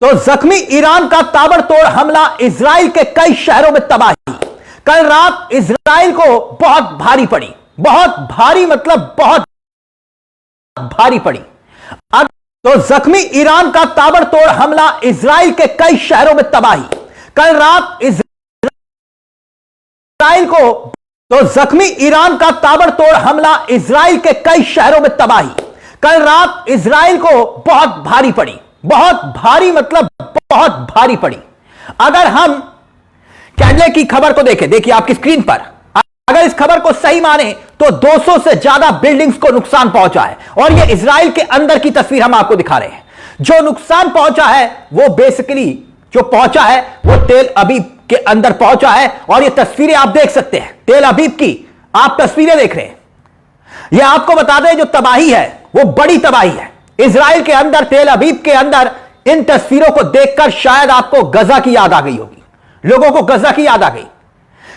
तो जख्मी ईरान का ताबड़तोड़ हमला, इजराइल के कई शहरों में तबाही। कल रात इजराइल को बहुत भारी पड़ी, बहुत भारी मतलब बहुत भारी पड़ी। तो जख्मी ईरान का ताबड़तोड़ हमला, इजराइल के कई शहरों में तबाही। कल रात इजराइल को तो जख्मी ईरान का ताबड़तोड़ हमला, इजराइल के कई शहरों में तबाही। कल रात इजराइल को बहुत भारी पड़ी, बहुत भारी मतलब बहुत भारी पड़ी। अगर हम कैडले की खबर को देखें, देखिए आपकी स्क्रीन पर, अगर इस खबर को सही माने तो 200 से ज्यादा बिल्डिंग्स को नुकसान पहुंचा है। और यह इजराइल के अंदर की तस्वीर हम आपको दिखा रहे हैं। जो नुकसान पहुंचा है वो बेसिकली जो पहुंचा है वो तेल अबीब के अंदर पहुंचा है। और ये तस्वीरें आप देख सकते हैं, तेल अबीब की आप तस्वीरें देख रहे हैं। यह आपको बता दें जो तबाही है वो बड़ी तबाही है इजराइल के अंदर, तेल अबीब के अंदर। इन तस्वीरों को देखकर शायद आपको गजा की याद आ गई होगी, लोगों को गजा की याद आ गई।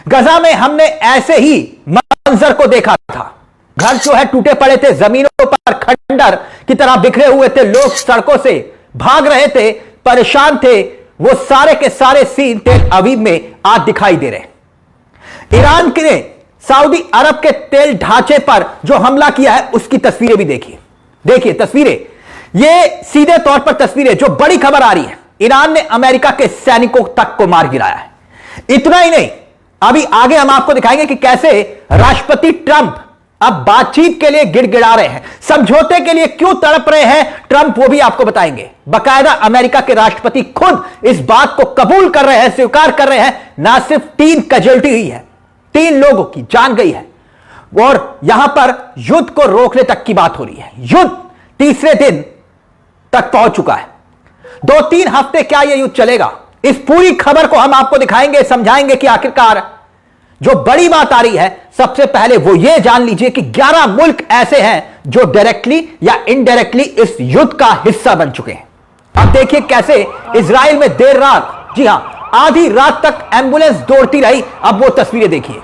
गजा में हमने ऐसे ही मंजर को देखा था। घर जो है टूटे पड़े थे, जमीनों पर खंडर की तरह बिखरे हुए थे, लोग सड़कों से भाग रहे थे, परेशान थे। वो सारे के सारे सीन तेल अबीब में आज दिखाई दे रहे। ईरान ने सऊदी अरब के तेल ढांचे पर जो हमला किया है उसकी तस्वीरें भी देखिए। देखिए तस्वीरें, ये सीधे तौर पर तस्वीरें, जो बड़ी खबर आ रही है, ईरान ने अमेरिका के सैनिकों तक को मार गिराया है। इतना ही नहीं, अभी आगे हम आपको दिखाएंगे कि कैसे राष्ट्रपति ट्रंप अब बातचीत के लिए गिड़गिड़ा रहे हैं, समझौते के लिए क्यों तड़प रहे हैं ट्रंप, वो भी आपको बताएंगे। बाकायदा अमेरिका के राष्ट्रपति खुद इस बात को कबूल कर रहे हैं, स्वीकार कर रहे हैं। ना सिर्फ 3 कैजुअल्टी हुई है, 3 लोगों की जान गई है। और यहां पर युद्ध को रोकने तक की बात हो रही है। युद्ध तीसरे दिन तक पहुंच चुका है। 2-3 हफ्ते क्या यह युद्ध चलेगा, इस पूरी खबर को हम आपको दिखाएंगे, समझाएंगे कि आखिरकार जो बड़ी बात आ रही है। सबसे पहले वो ये जान लीजिए कि 11 मुल्क ऐसे हैं जो डायरेक्टली या इनडायरेक्टली इस युद्ध का हिस्सा बन चुके हैं। अब देखिए कैसे इजराइल में देर रात, जी हां आधी रात तक एम्बुलेंस दौड़ती रही। अब वो तस्वीरें देखिए,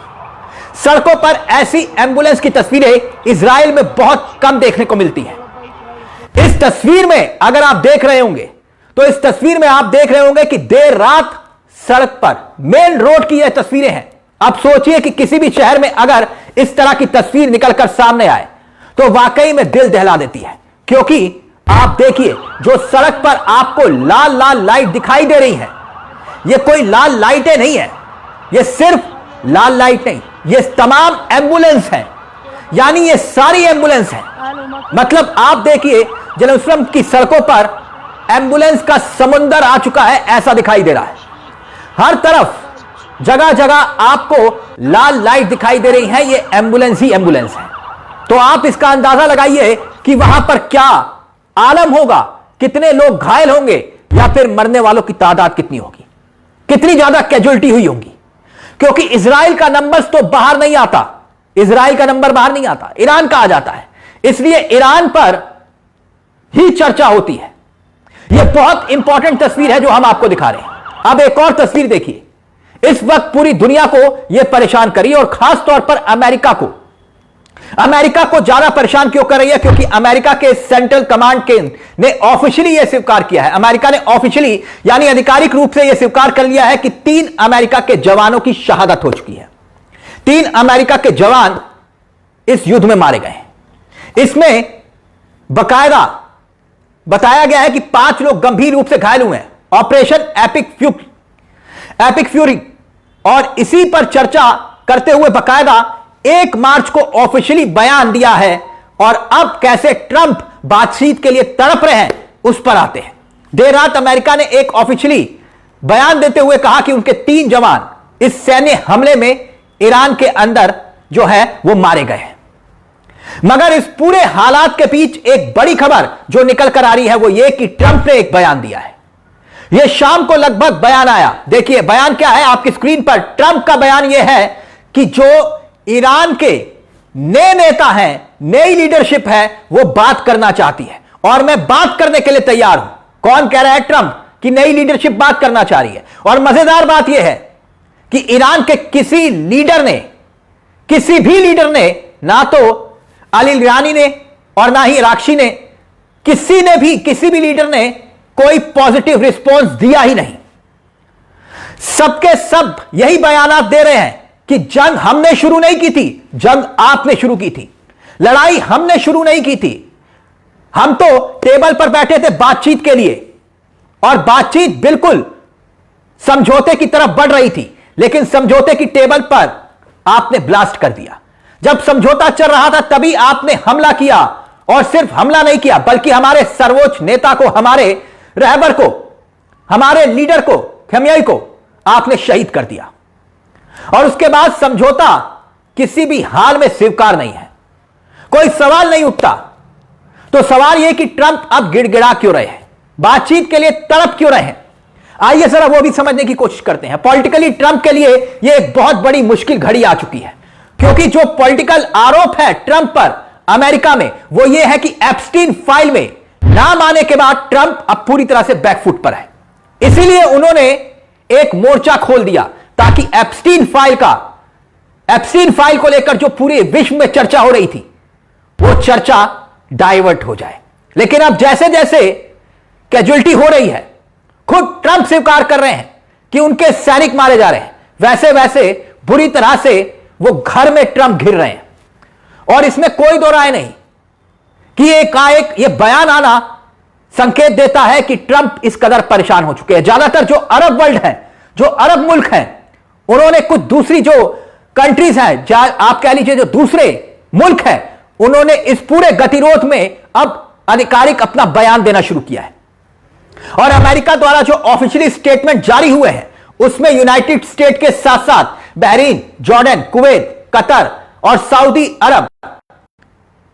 सड़कों पर ऐसी एम्बुलेंस की तस्वीरें इजराइल में बहुत कम देखने को मिलती है। इस तस्वीर में अगर आप देख रहे होंगे तो इस तस्वीर में आप देख रहे होंगे कि देर रात सड़क पर, मेन रोड की यह तस्वीरें हैं। अब सोचिए कि किसी भी शहर में अगर इस तरह की तस्वीर निकलकर सामने आए तो वाकई में दिल दहला देती है। क्योंकि आप देखिए जो सड़क पर आपको लाल लाल लाइट दिखाई दे रही है, यह कोई लाल लाइटें नहीं है, यह सिर्फ लाल लाइट नहीं, ये तमाम एम्बुलेंस हैं, यानी ये सारी एम्बुलेंस हैं। मतलब आप देखिए जेरूसलम की सड़कों पर एम्बुलेंस का समुंदर आ चुका है, ऐसा दिखाई दे रहा है। हर तरफ जगह जगह आपको लाल लाइट दिखाई दे रही है, ये एम्बुलेंस ही एम्बुलेंस है। तो आप इसका अंदाजा लगाइए कि वहां पर क्या आलम होगा, कितने लोग घायल होंगे या फिर मरने वालों की तादाद कितनी होगी, कितनी ज्यादा कैजुअल्टी हुई होंगी। क्योंकि इजराइल का नंबर तो बाहर नहीं आता, इजराइल का नंबर बाहर नहीं आता, ईरान का आ जाता है। इसलिए ईरान पर ही चर्चा होती है। यह बहुत इंपॉर्टेंट तस्वीर है जो हम आपको दिखा रहे हैं। अब एक और तस्वीर देखिए, इस वक्त पूरी दुनिया को यह परेशान करी और खास तौर पर अमेरिका को ज्यादा परेशान क्यों कर रही है? क्योंकि अमेरिका के सेंट्रल कमांड के ने ऑफिशियली यह स्वीकार किया है, अमेरिका ने ऑफिशियली यानी आधिकारिक रूप से यह स्वीकार कर लिया है कि 3 अमेरिका के जवानों की शहादत हो चुकी है। 3 अमेरिका के जवान इस युद्ध में मारे गए हैं। इसमें बकायदा बताया गया है कि 5 लोग गंभीर रूप से घायल हुए हैं। ऑपरेशन एपिक फ्यूरी और इसी पर चर्चा करते हुए बकायदा 1 मार्च को ऑफिशियली बयान दिया है। और अब कैसे ट्रंप बातचीत के लिए तड़प रहे हैं उस पर आते हैं। देर रात अमेरिका ने एक ऑफिशियली बयान देते हुए कहा कि उनके 3 जवान इस सैन्य हमले में ईरान के अंदर जो है वो मारे गए हैं। मगर इस पूरे हालात के बीच एक बड़ी खबर जो निकल कर आ रही है वो ये कि ट्रंप ने एक बयान दिया है। यह शाम को लगभग बयान आया। देखिए बयान क्या है आपकी स्क्रीन पर। ट्रंप का बयान यह है कि जो ईरान के नए नेता हैं, नई लीडरशिप है, वो बात करना चाहती है और मैं बात करने के लिए तैयार हूं। कौन कह रहा है? ट्रंप की नई लीडरशिप बात करना चाह रही है। और मजेदार बात यह है कि ईरान के किसी भी लीडर ने, ना तो अली इरानी ने और ना ही इराक्शी ने, किसी भी लीडर ने कोई पॉजिटिव रिस्पॉन्स दिया ही नहीं। सबके सब यही बयानात दे रहे हैं कि जंग हमने शुरू नहीं की थी, जंग आपने शुरू की थी, लड़ाई हमने शुरू नहीं की थी। हम तो टेबल पर बैठे थे बातचीत के लिए और बातचीत बिल्कुल समझौते की तरफ बढ़ रही थी, लेकिन समझौते की टेबल पर आपने ब्लास्ट कर दिया। जब समझौता चल रहा था तभी आपने हमला किया, और सिर्फ हमला नहीं किया बल्कि हमारे सर्वोच्च नेता को, हमारे रहबर को, हमारे लीडर को, खमेनी को आपने शहीद कर दिया। और उसके बाद समझौता किसी भी हाल में स्वीकार नहीं है। कोई सवाल नहीं उठता। तो सवाल यह कि ट्रंप अब गिड़गिड़ा क्यों रहे हैं, बातचीत के लिए तड़प क्यों रहे हैं? आइए जरा वो भी समझने की कोशिश करते हैं। पॉलिटिकली ट्रंप के लिए यह एक बहुत बड़ी मुश्किल घड़ी आ चुकी है, क्योंकि जो पॉलिटिकल आरोप है ट्रंप पर अमेरिका में वो ये है कि एप्स्टीन फाइल में नाम आने के बाद ट्रंप अब पूरी तरह से बैकफुट पर है। इसीलिए उन्होंने एक मोर्चा खोल दिया ताकि एप्स्टीन फाइल को लेकर जो पूरे विश्व में चर्चा हो रही थी वो चर्चा डाइवर्ट हो जाए। लेकिन अब जैसे जैसे कैजुअलिटी हो रही है, खुद ट्रंप स्वीकार कर रहे हैं कि उनके सैनिक मारे जा रहे हैं, वैसे वैसे बुरी तरह से वो घर में ट्रंप घिर रहे हैं। और इसमें कोई दो राय नहीं कि एकाएक ये बयान आना संकेत देता है कि ट्रंप इस कदर परेशान हो चुके हैं। ज्यादातर जो अरब वर्ल्ड है, जो अरब मुल्क हैं, उन्होंने कुछ दूसरी जो कंट्रीज हैं, आप कह लीजिए जो दूसरे मुल्क हैं, उन्होंने इस पूरे गतिरोध में अब आधिकारिक अपना बयान देना शुरू किया है। और अमेरिका द्वारा जो ऑफिशियली स्टेटमेंट जारी हुए हैं उसमें यूनाइटेड स्टेट के साथ साथ बहरीन, जॉर्डन, कुवैत, कतर और सऊदी अरब,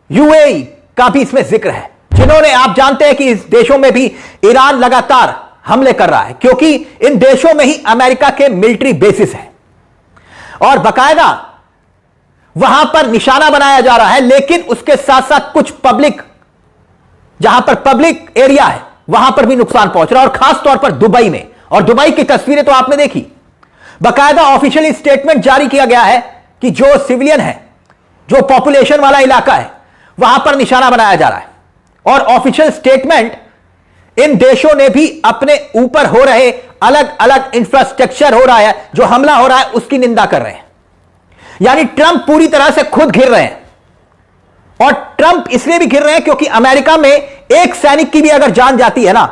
यूएई का भी इसमें जिक्र है, जिन्होंने, आप जानते हैं कि इस देशों में भी ईरान लगातार हमले कर रहा है, क्योंकि इन देशों में ही अमेरिका के मिलिट्री बेसिस हैं और बकायदा वहां पर निशाना बनाया जा रहा है। लेकिन उसके साथ साथ कुछ पब्लिक, जहां पर पब्लिक एरिया है, वहां पर भी नुकसान पहुंच रहा है, और खास तौर पर दुबई में। और दुबई की तस्वीरें तो आपने देखी। बकायदा ऑफिशियली स्टेटमेंट जारी किया गया है कि जो सिविलियन है, जो पॉपुलेशन वाला इलाका है, वहां पर निशाना बनाया जा रहा है। और ऑफिशियल स्टेटमेंट, इन देशों ने भी अपने ऊपर हो रहे अलग अलग इंफ्रास्ट्रक्चर हो रहा है, जो हमला हो रहा है, उसकी निंदा कर रहे हैं। यानी ट्रंप पूरी तरह से खुद घिर रहे हैं। और ट्रंप इसलिए भी घिर रहे हैं क्योंकि अमेरिका में एक सैनिक की भी अगर जान जाती है ना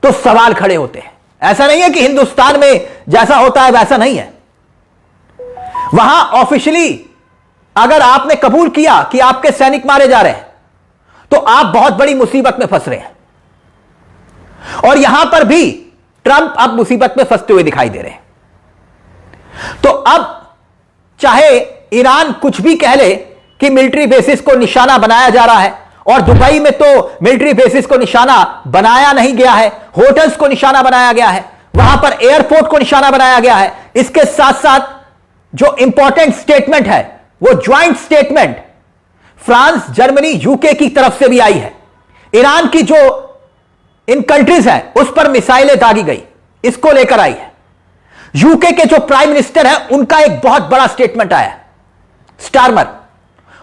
तो सवाल खड़े होते हैं। ऐसा नहीं है कि हिंदुस्तान में जैसा होता है वैसा नहीं है। वहां ऑफिशियली अगर आपने कबूल किया कि आपके सैनिक मारे जा रहे हैं तो आप बहुत बड़ी मुसीबत में फंस रहे हैं। और यहां पर भी ट्रंप अब मुसीबत में फंसते हुए दिखाई दे रहे हैं। तो अब चाहे ईरान कुछ भी कह ले कि मिलिट्री बेसिस को निशाना बनाया जा रहा है, और दुबई में तो मिलिट्री बेसिस को निशाना बनाया नहीं गया है, होटल्स को निशाना बनाया गया है, वहां पर एयरपोर्ट को निशाना बनाया गया है। इसके साथ साथ जो इंपॉर्टेंट स्टेटमेंट है वो joint statement France, Germany, UK की तरफ से भी आई है। ईरान की जो इन कंट्रीज है उस पर मिसाइलें दागी गई, इसको लेकर आई है। यूके के जो प्राइम मिनिस्टर है उनका एक बहुत बड़ा स्टेटमेंट आया, स्टारमर,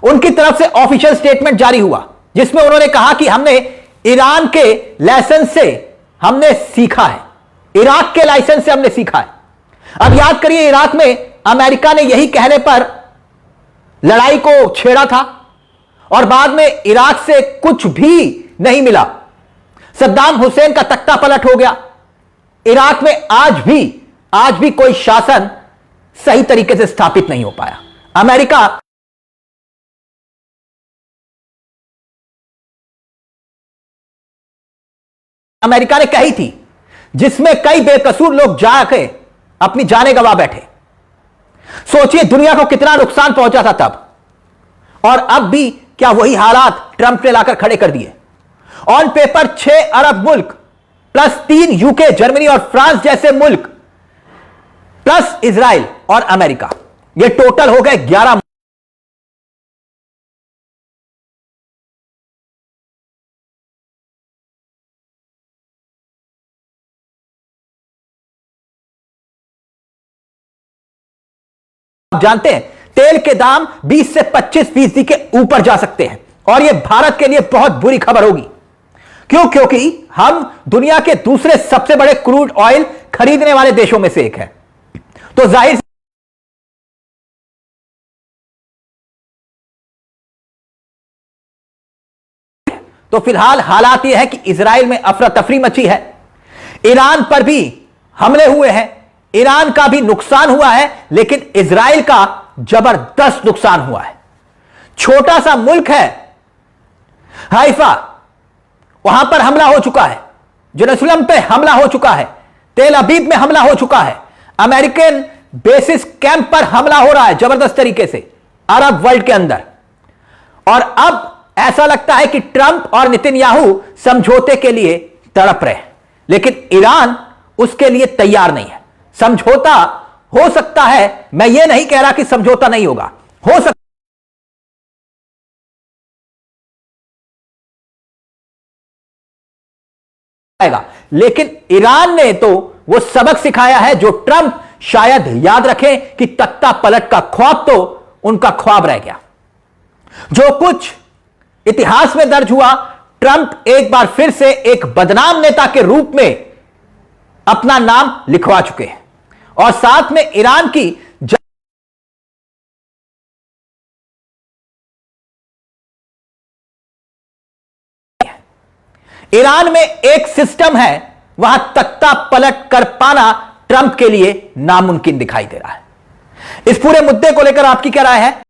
उनकी तरफ से ऑफिशियल स्टेटमेंट जारी हुआ, जिसमें उन्होंने कहा कि हमने ईरान के लाइसेंस से हमने सीखा है, इराक के लाइसेंस से हमने सीखा है। अब याद करिए, इराक में अमेरिका ने यही कहने पर लड़ाई को छेड़ा था और बाद में इराक से कुछ भी नहीं मिला। सद्दाम हुसैन का तख्ता पलट हो गया। इराक में आज भी कोई शासन सही तरीके से स्थापित नहीं हो पाया। अमेरिका ने कही थी, जिसमें कई बेकसूर लोग जाके अपनी जानें गंवा बैठे। सोचिए दुनिया को कितना नुकसान पहुंचा था तब, और अब भी क्या वही हालात ट्रंप ने लाकर खड़े कर दिए। ऑन पेपर 6 अरब मुल्क प्लस 3 यूके, जर्मनी और फ्रांस जैसे मुल्क प्लस इजराइल और अमेरिका, ये टोटल हो गए 11। आप जानते हैं तेल के दाम 20 से 25% के ऊपर जा सकते हैं, और यह भारत के लिए बहुत बुरी खबर होगी, क्यों? क्योंकि हम दुनिया के दूसरे सबसे बड़े क्रूड ऑयल खरीदने वाले देशों में से एक है। तो जाहिर तो फिलहाल हालात यह है कि इजराइल में अफरा तफरी मची है। ईरान पर भी हमले हुए हैं, ईरान का भी नुकसान हुआ है, लेकिन इजराइल का जबरदस्त नुकसान हुआ है। छोटा सा मुल्क है हाइफा, वहां पर हमला हो चुका है, जेरूसलम पे हमला हो चुका है, तेल अबीब में हमला हो चुका है, अमेरिकन बेसिस कैंप पर हमला हो रहा है जबरदस्त तरीके से अरब वर्ल्ड के अंदर। और अब ऐसा लगता है कि ट्रंप और नेतन्याहू समझौते के लिए तड़प रहे हैं, लेकिन ईरान उसके लिए तैयार नहीं है। समझौता हो सकता है, मैं यह नहीं कह रहा कि समझौता नहीं होगा, हो सकता है, लेकिन ईरान ने तो वो सबक सिखाया है जो ट्रंप शायद याद रखें कि तख्ता पलट का ख्वाब तो उनका ख्वाब रह गया। जो कुछ इतिहास में दर्ज हुआ, ट्रंप एक बार फिर से एक बदनाम नेता के रूप में अपना नाम लिखवा चुके हैं और साथ में ईरान की ईरान में एक सिस्टम है, वहां तख्ता पलट कर पाना ट्रंप के लिए नामुमकिन दिखाई दे रहा है। इस पूरे मुद्दे को लेकर आपकी क्या राय है?